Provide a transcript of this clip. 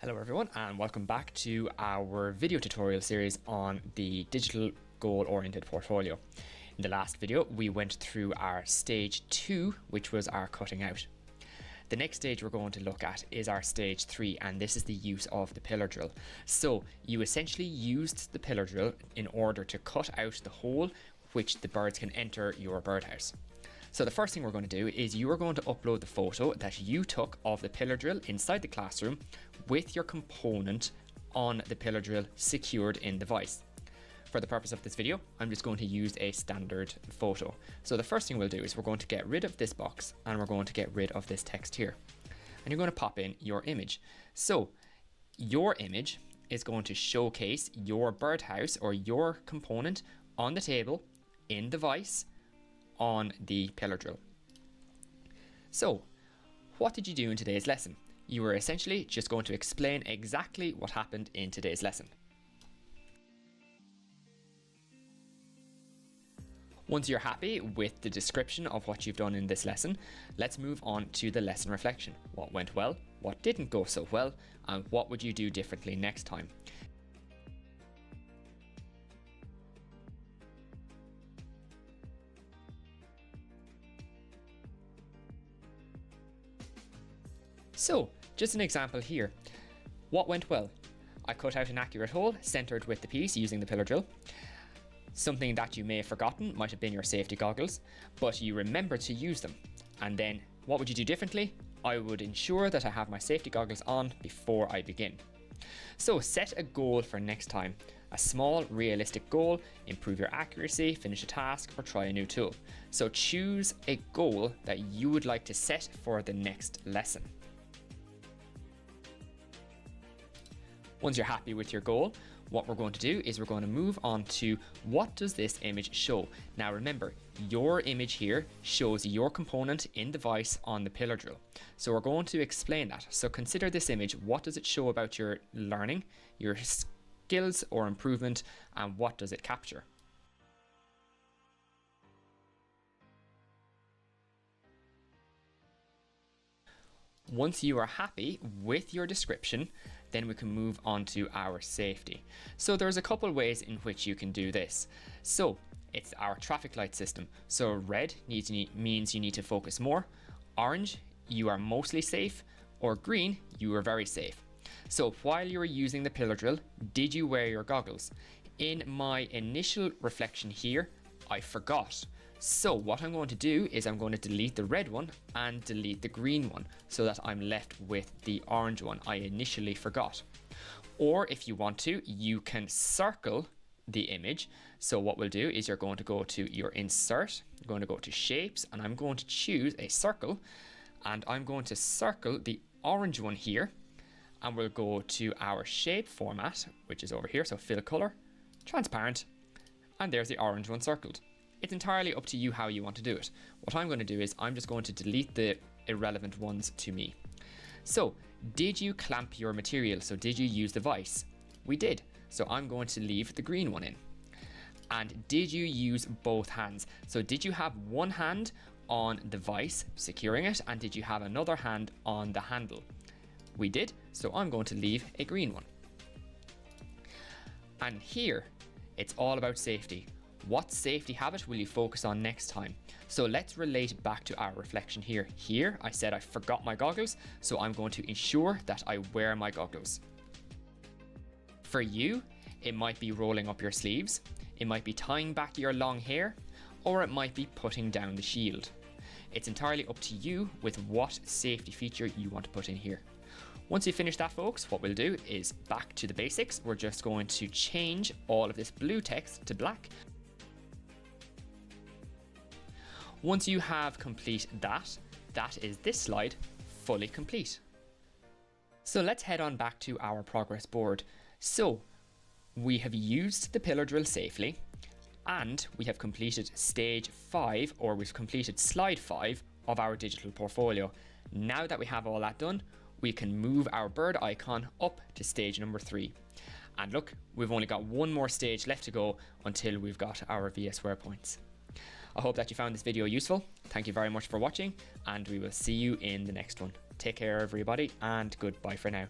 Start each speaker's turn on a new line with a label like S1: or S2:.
S1: Hello everyone and welcome back to our video tutorial series on the digital goal-oriented portfolio. In the last video we went through our stage 2, which was our cutting out. The next stage we're going to look at is our stage 3, and this is the use of the pillar drill. So you essentially used the pillar drill in order to cut out the hole which the birds can enter your birdhouse. So the first thing we're going to do is you are going to upload the photo that you took of the pillar drill inside the classroom with your component on the pillar drill secured in the vise. For the purpose of this video, I'm just going to use a standard photo. So the first thing we'll do is we're going to get rid of this box and we're going to get rid of this text here. And you're going to pop in your image. So your image is going to showcase your birdhouse or your component on the table in the vise on the pillar drill. So what did you do in today's lesson? You were essentially just going to explain exactly what happened in today's lesson. Once you're happy with the description of what you've done in this lesson, let's move on to the lesson reflection. What went well, what didn't go so well, and what would you do differently next time? So, just an example here. What went well? I cut out an accurate hole centered with the piece using the pillar drill. Something that you may have forgotten might have been your safety goggles, but you remembered to use them. And then, what would you do differently? I would ensure that I have my safety goggles on before I begin. So set a goal for next time. A small, realistic goal, improve your accuracy, finish a task, or try a new tool. So choose a goal that you would like to set for the next lesson. Once you're happy with your goal, what we're going to do is we're going to move on to what does this image show. Now remember, your image here shows your component in the vise on the pillar drill. So we're going to explain that. So consider this image. What does it show about your learning, your skills or improvement, and what does it capture? Once you are happy with your description, then we can move on to our safety. So there's a couple ways in which you can do this. So it's our traffic light system. So red means you need to focus more, orange, you are mostly safe, or green, you are very safe. So while you were using the pillar drill, did you wear your goggles? In my initial reflection here, I forgot. So what I'm going to do is I'm going to delete the red one and delete the green one so that I'm left with the orange one I initially forgot. Or if you want to, you can circle the image. So what we'll do is you're going to go to your insert, you're going to go to shapes, and I'm going to choose a circle, and I'm going to circle the orange one here, and we'll go to our shape format, which is over here. So fill color, transparent, and there's the orange one circled. It's entirely up to you how you want to do it. What I'm going to do is I'm just going to delete the irrelevant ones to me. So, did you clamp your material? So did you use the vise? We did. So I'm going to leave the green one in. And did you use both hands? So did you have one hand on the vise securing it, and did you have another hand on the handle? We did. So I'm going to leave a green one. And here, it's all about safety. What safety habit will you focus on next time? So let's relate back to our reflection here. Here, I said I forgot my goggles, so I'm going to ensure that I wear my goggles. For you, it might be rolling up your sleeves, it might be tying back your long hair, or it might be putting down the shield. It's entirely up to you with what safety feature you want to put in here. Once you finish that, folks, what we'll do is back to the basics. We're just going to change all of this blue text to black. Once you have complete that is this slide fully complete. So let's head on back to our progress board. So we have used the pillar drill safely, and we have completed stage 5, or we've completed slide 5 of our digital portfolio. Now that we have all that done, we can move our bird icon up to stage number 3. And look, we've only got one more stage left to go until we've got our VS Square points. I hope that you found this video useful. Thank you very much for watching, and we will see you in the next one. Take care everybody, and goodbye for now.